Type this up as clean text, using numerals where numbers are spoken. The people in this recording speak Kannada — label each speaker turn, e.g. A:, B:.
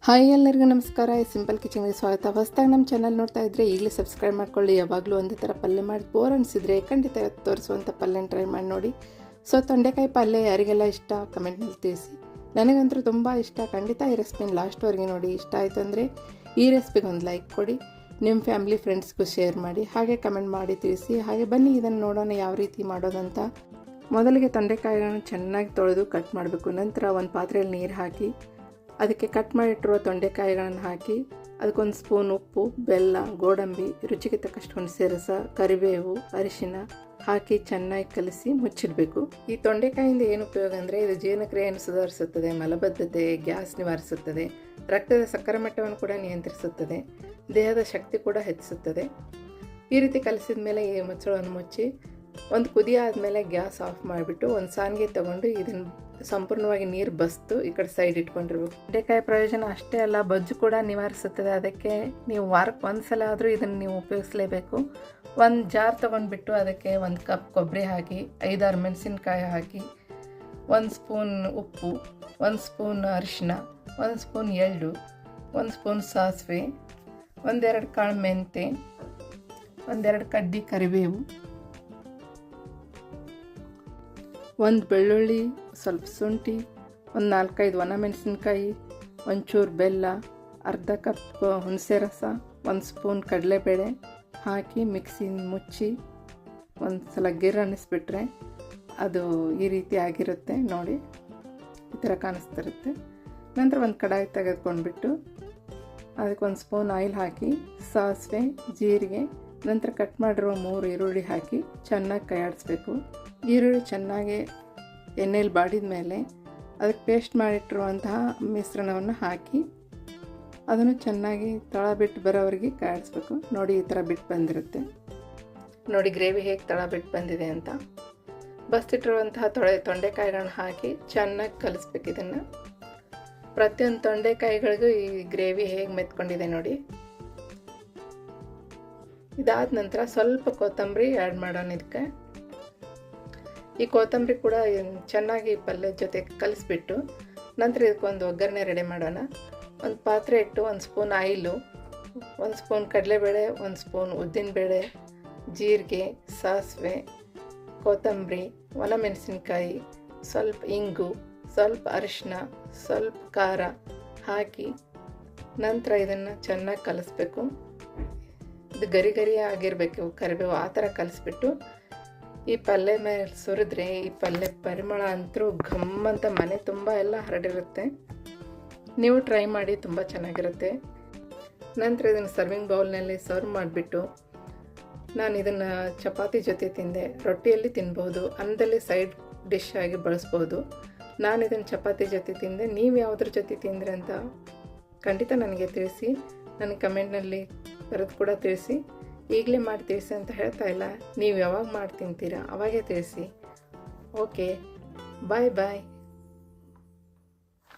A: ಹಾಯ್ ಎಲ್ಲರಿಗೂ ನಮಸ್ಕಾರ. ಸಿಂಪಲ್ ಕಿಚನ್ಗೆ ಸ್ವಾಗತ. ಹೊಸದಾಗಿ ನಮ್ಮ ಚಾನಲ್ ನೋಡ್ತಾ ಇದ್ದರೆ ಈಗಲೇ ಸಬ್ಸ್ಕ್ರೈಬ್ ಮಾಡ್ಕೊಳ್ಳಿ. ಯಾವಾಗಲೂ ಒಂದೇ ಥರ ಪಲ್ಯ ಮಾಡಿ ಬೋರ್ ಅನಿಸಿದರೆ ಖಂಡಿತ ತೋರಿಸುವಂಥ ಪಲ್ಯನ ಟ್ರೈ ಮಾಡಿ ನೋಡಿ. ತೊಂಡೆಕಾಯಿ ಪಲ್ಯ ಯಾರಿಗೆಲ್ಲ ಇಷ್ಟ ಕಮೆಂಟ್ನಲ್ಲಿ ತಿಳಿಸಿ. ನನಗಂತೂ ತುಂಬ ಇಷ್ಟ. ಖಂಡಿತ ಈ ರೆಸಿಪಿನ ಲಾಸ್ಟ್ವರೆಗೆ ನೋಡಿ. ಇಷ್ಟ ಆಯಿತು ಅಂದರೆ ಈ ರೆಸಿಪಿಗೆ ಒಂದು ಲೈಕ್ ಕೊಡಿ, ನಿಮ್ಮ ಫ್ಯಾಮಿಲಿ ಫ್ರೆಂಡ್ಸ್ಗೂ ಶೇರ್ ಮಾಡಿ, ಹಾಗೆ ಕಮೆಂಟ್ ಮಾಡಿ ತಿಳಿಸಿ. ಹಾಗೆ ಬನ್ನಿ ಇದನ್ನು ನೋಡೋಣ ಯಾವ ರೀತಿ ಮಾಡೋದಂತ. ಮೊದಲಿಗೆ ತೊಂಡೆಕಾಯಿಗಳನ್ನು ಚೆನ್ನಾಗಿ ತೊಳೆದು ಕಟ್ ಮಾಡಬೇಕು. ನಂತರ ಒಂದು ಪಾತ್ರೆಯಲ್ಲಿ ನೀರು ಹಾಕಿ ಅದಕ್ಕೆ ಕಟ್ ಮಾಡಿಟ್ಟಿರುವ ತೊಂಡೆಕಾಯಿಗಳನ್ನು ಹಾಕಿ ಅದಕ್ಕೊಂದು ಸ್ಪೂನ್ ಉಪ್ಪು, ಬೆಲ್ಲ, ಗೋಡಂಬಿ, ರುಚಿಗೆ ತಕ್ಕಷ್ಟು ಹುಣಸೆ ರಸ, ಕರಿಬೇವು, ಅರಿಶಿನ ಹಾಕಿ ಚೆನ್ನಾಗಿ ಕಲಸಿ ಮುಚ್ಚಿಡಬೇಕು. ಈ ತೊಂಡೆಕಾಯಿಂದ ಏನು ಉಪಯೋಗ ಅಂದರೆ ಇದು ಜೀರ್ಣಕ್ರಿಯೆಯನ್ನು ಸುಧಾರಿಸುತ್ತದೆ, ಮಲಬದ್ಧತೆ, ಗ್ಯಾಸ್ ನಿವಾರಿಸುತ್ತದೆ, ರಕ್ತದ ಸಕ್ಕರೆ ಮಟ್ಟವನ್ನು ಕೂಡ ನಿಯಂತ್ರಿಸುತ್ತದೆ, ದೇಹದ ಶಕ್ತಿ ಕೂಡ ಹೆಚ್ಚಿಸುತ್ತದೆ. ಈ ರೀತಿ ಕಲಸಿದ ಮೇಲೆ ಈ ಮುಚ್ಚಳವನ್ನು ಮುಚ್ಚಿ ಒಂದು ಕುದಿ ಆದಮೇಲೆ ಗ್ಯಾಸ್ ಆಫ್ ಮಾಡಿಬಿಟ್ಟು ಒಂದು ಸಾನಿಗೆ ತಗೊಂಡು ಇದನ್ನು ಸಂಪೂರ್ಣವಾಗಿ ನೀರು ಬಸ್ತು ಈ ಕಡೆ ಸೈಡ್ ಇಟ್ಕೊಂಡಿರ್ಬೇಕು. ತೊಂಡೆಕಾಯಿ ಪ್ರಯೋಜನ ಅಷ್ಟೇ ಅಲ್ಲ, ಬೊಜ್ಜು ಕೂಡ ನಿವಾರಿಸುತ್ತದೆ. ಅದಕ್ಕೆ ನೀವು ವಾರಕ್ಕೆ ಒಂದು ಸಲ ಆದರೂ ಇದನ್ನು ನೀವು ಉಪಯೋಗಿಸಲೇಬೇಕು. ಒಂದು ಜಾರ್ ತೊಗೊಂಡ್ಬಿಟ್ಟು ಅದಕ್ಕೆ 1 ಕಪ್ ಕೊಬ್ಬರಿ ಹಾಕಿ, 5-6 ಮೆಣಸಿನ್ಕಾಯಿ ಹಾಕಿ, 1 ಸ್ಪೂನ್ ಉಪ್ಪು, 1 ಸ್ಪೂನ್ ಅರಿಶಿನ, 1 ಸ್ಪೂನ್ ಎಳ್ಳು, 1 ಸ್ಪೂನ್ ಸಾಸಿವೆ, 1-2 ಕಾಳು ಮೆಂತೆ, 1-2 ಕಡ್ಡಿ ಕರಿಬೇವು, 1 ಬೆಳ್ಳುಳ್ಳಿ, ಸ್ವಲ್ಪ ಶುಂಠಿ, 4-5 ಒಣಮೆಣಸಿನ್ಕಾಯಿ, ಒಂಚೂರು ಬೆಲ್ಲ, ಅರ್ಧ ಕಪ್ ಹುಣಸೆ ರಸ, 1 ಸ್ಪೂನ್ ಕಡಲೆಬೇಳೆ ಹಾಕಿ ಮಿಕ್ಸಿನ ಮುಚ್ಚಿ ಒಂದು ಸಲ ಗಿರ್ ಅನ್ನಿಸ್ಬಿಟ್ರೆ ಅದು ಈ ರೀತಿ ಆಗಿರುತ್ತೆ ನೋಡಿ. ಈ ಥರ ಕಾಣಿಸ್ತಿರುತ್ತೆ. ನಂತರ ಒಂದು ಕಡಾಯಿ ತೆಗೆದುಕೊಂಡ್ಬಿಟ್ಟು ಅದಕ್ಕೆ 1 ಸ್ಪೂನ್ ಆಯಿಲ್ ಹಾಕಿ ಸಾಸಿವೆ, ಜೀರಿಗೆ, ನಂತರ ಕಟ್ ಮಾಡಿರೋ 3 ಈರುಳ್ಳಿ ಹಾಕಿ ಚೆನ್ನಾಗಿ ಕೈಯಾಡಿಸ್ಬೇಕು. ಈರುಳ್ಳಿ ಚೆನ್ನಾಗಿ ಎಣ್ಣೆಯಲ್ಲಿ ಬಾಡಿದ ಮೇಲೆ ಅದಕ್ಕೆ ಪೇಸ್ಟ್ ಮಾಡಿಟ್ಟಿರುವಂತಹ ಮಿಶ್ರಣವನ್ನು ಹಾಕಿ ಅದನ್ನು ಚೆನ್ನಾಗಿ ತಳ ಬಿಟ್ಟು ಬರೋವರೆಗೆ ಕಾಯಿಸ್ಬೇಕು. ನೋಡಿ ಈ ಥರ ಬಿಟ್ಟು ಬಂದಿರುತ್ತೆ. ನೋಡಿ ಗ್ರೇವಿ ಹೇಗೆ ತಳ ಬಿಟ್ಟು ಬಂದಿದೆ ಅಂತ. ಬಸ್ತಿಟ್ಟಿರುವಂತಹ ತೊಂಡೆಕಾಯಿಗಳನ್ನ ಹಾಕಿ ಚೆನ್ನಾಗಿ ಕಲಿಸ್ಬೇಕು. ಇದನ್ನು ಪ್ರತಿಯೊಂದು ತೊಂಡೆಕಾಯಿಗಳಿಗೂ ಈ ಗ್ರೇವಿ ಹೇಗೆ ಮೆತ್ಕೊಂಡಿದೆ ನೋಡಿ. ಇದಾದ ನಂತರ ಸ್ವಲ್ಪ ಕೊತ್ತಂಬರಿ ಆ್ಯಡ್ ಮಾಡೋಣ ಇದಕ್ಕೆ. ಈ ಕೊತ್ತಂಬರಿ ಕೂಡ ಚೆನ್ನಾಗಿ ಪಲ್ಯದ ಜೊತೆ ಕಲಿಸ್ಬಿಟ್ಟು ನಂತರ ಇದಕ್ಕೊಂದು ಒಗ್ಗರಣೆ ರೆಡಿ ಮಾಡೋಣ. ಒಂದು ಪಾತ್ರೆ ಇಟ್ಟು 1 ಸ್ಪೂನ್ ಆಯಿಲು, 1 ಸ್ಪೂನ್ ಕಡಲೆಬೇಳೆ, 1 ಸ್ಪೂನ್ ಉದ್ದಿನಬೇಳೆ, ಜೀರಿಗೆ, ಸಾಸಿವೆ, ಕೊತ್ತಂಬರಿ, ಒಣಮೆಣಸಿನ್ಕಾಯಿ, ಸ್ವಲ್ಪ ಇಂಗು, ಸ್ವಲ್ಪ ಅರಿಶಿನ, ಸ್ವಲ್ಪ ಖಾರ ಹಾಕಿ ನಂತರ ಇದನ್ನು ಚೆನ್ನಾಗಿ ಕಲಿಸ್ಬೇಕು. ಇದು ಗರಿ ಗರಿ ಆಗಿರಬೇಕು ಕರಿಬೇವು, ಆ ಥರ ಕಲಿಸ್ಬಿಟ್ಟು ಈ ಪಲ್ಯ ಮೇಲೆ ಸುರಿದ್ರೆ ಈ ಪಲ್ಯ ಪರಿಮಳ ಅಂತೂ ಘಮ್ಮಂತ ಮನೆ ತುಂಬ ಎಲ್ಲ ಹರಡಿರುತ್ತೆ. ನೀವು ಟ್ರೈ ಮಾಡಿ, ತುಂಬ ಚೆನ್ನಾಗಿರುತ್ತೆ. ನಂತರ ಇದನ್ನು ಸರ್ವಿಂಗ್ ಬೌಲ್ನಲ್ಲಿ ಸರ್ವ್ ಮಾಡಿಬಿಟ್ಟು ನಾನು ಇದನ್ನು ಚಪಾತಿ ಜೊತೆ ತಿಂದೆ, ರೊಟ್ಟಿಯಲ್ಲಿ ತಿನ್ಬೋದು, ಅನ್ನದಲ್ಲಿ ಸೈಡ್ ಡಿಶ್ ಆಗಿ ಬಳಸ್ಬೋದು. ನಾನು ಇದನ್ನು ಚಪಾತಿ ಜೊತೆ ತಿಂದೆ. ನೀವು ಯಾವುದ್ರ ಜೊತೆ ತಿಂದ್ರೆ ಅಂತ ಖಂಡಿತ ನನಗೆ ತಿಳಿಸಿ. ನನಗೆ ಕಮೆಂಟ್ನಲ್ಲಿ ಬರೆದು ಕೂಡ ತಿಳಿಸಿ. ಈಗಲೇ ಮಾಡಿ ತಿಳಿಸಿ ಅಂತ ಹೇಳ್ತಾ ಇಲ್ಲ, ನೀವು ಯಾವಾಗ ಮಾಡಿ ತಿಂತೀರಾ ಅವಾಗೇ ತಿಳಿಸಿ. ಓಕೆ, ಬಾಯ್ ಬಾಯ್.